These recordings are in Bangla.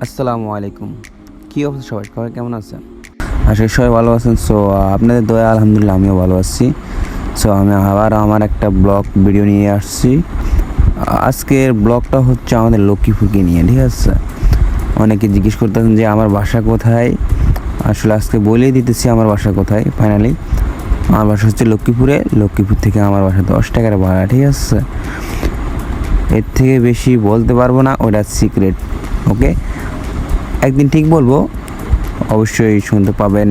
আসসালামু আলাইকুম। কী অবস্থা সবাই? সবাই কেমন আছেন? আসলে সবাই ভালো আছেন। সো আপনাদের দয়া আলহামদুলিল্লাহ আমিও ভালো আছি। সো আমি আবার আমার একটা ব্লগ ভিডিও নিয়ে আসছি। আজকের ব্লগটা হচ্ছে আমাদের লক্ষ্মীপুরকে নিয়ে, ঠিক আছে? অনেকে জিজ্ঞেস করতেছেন যে আমার বাসা কোথায়। আসলে আজকে বলেই দিতেছি আমার বাসা কোথায়। ফাইনালি আমার বাসা হচ্ছে লক্ষ্মীপুরে। লক্ষ্মীপুর থেকে আমার বাসা 10 টাকার ভাড়া, ঠিক আছে? এর থেকে বেশি বলতে পারবো না, ওটা সিক্রেট। ওকে, একদিন ঠিক বলবো, অবশ্যই শুনতে পাবেন।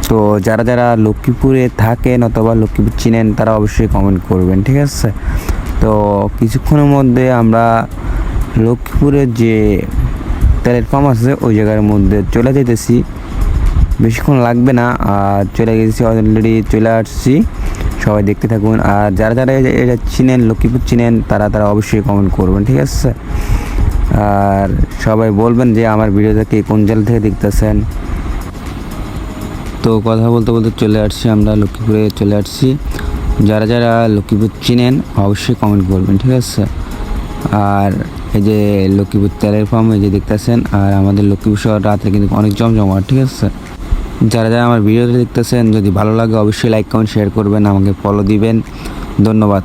তো যারা যারা লক্ষ্মীপুরে থাকেন অথবা লক্ষ্মীপুর চিনেন তারা অবশ্যই কমেন্ট করবেন, ঠিক আছে? তো কিছুক্ষণের মধ্যে আমরা লক্ষ্মীপুরের যে তেলের পাম্প আছে ওই জায়গার মধ্যে চলে যেতেছি। বেশিক্ষণ লাগবে না, আর চলে গেছি, অলরেডি চলে আসছি। সবাই দেখতে থাকুন। আর যারা যারা এটা চিনেন, লক্ষ্মীপুর চিনেন, তারা অবশ্যই কমেন্ট করবেন, ঠিক আছে? আর সবাই বলবেন যে আমার ভিডিওটা কে কোন জেলা থেকে দেখতেছেন। তো কথা বলতে বলতে চলে আসছি, আমরা লক্ষ্মীপুরে চলে আসছি। যারা যারা লক্ষ্মীপুর চিনেন অবশ্যই কমেন্ট করবেন, ঠিক আছে? আর এই যে লক্ষ্মীপুর তেলের পাম্প এই যে দেখতেছেন, আর আমাদের লক্ষ্মীপুর শহর রাতে কিন্তু অনেক জমজমাট, ঠিক আছে? যারা যারা আমার ভিডিওটা দেখতেছেন, যদি ভালো লাগে অবশ্যই লাইক কমেন্ট শেয়ার করবেন, আমাকে ফলো দিবেন। ধন্যবাদ।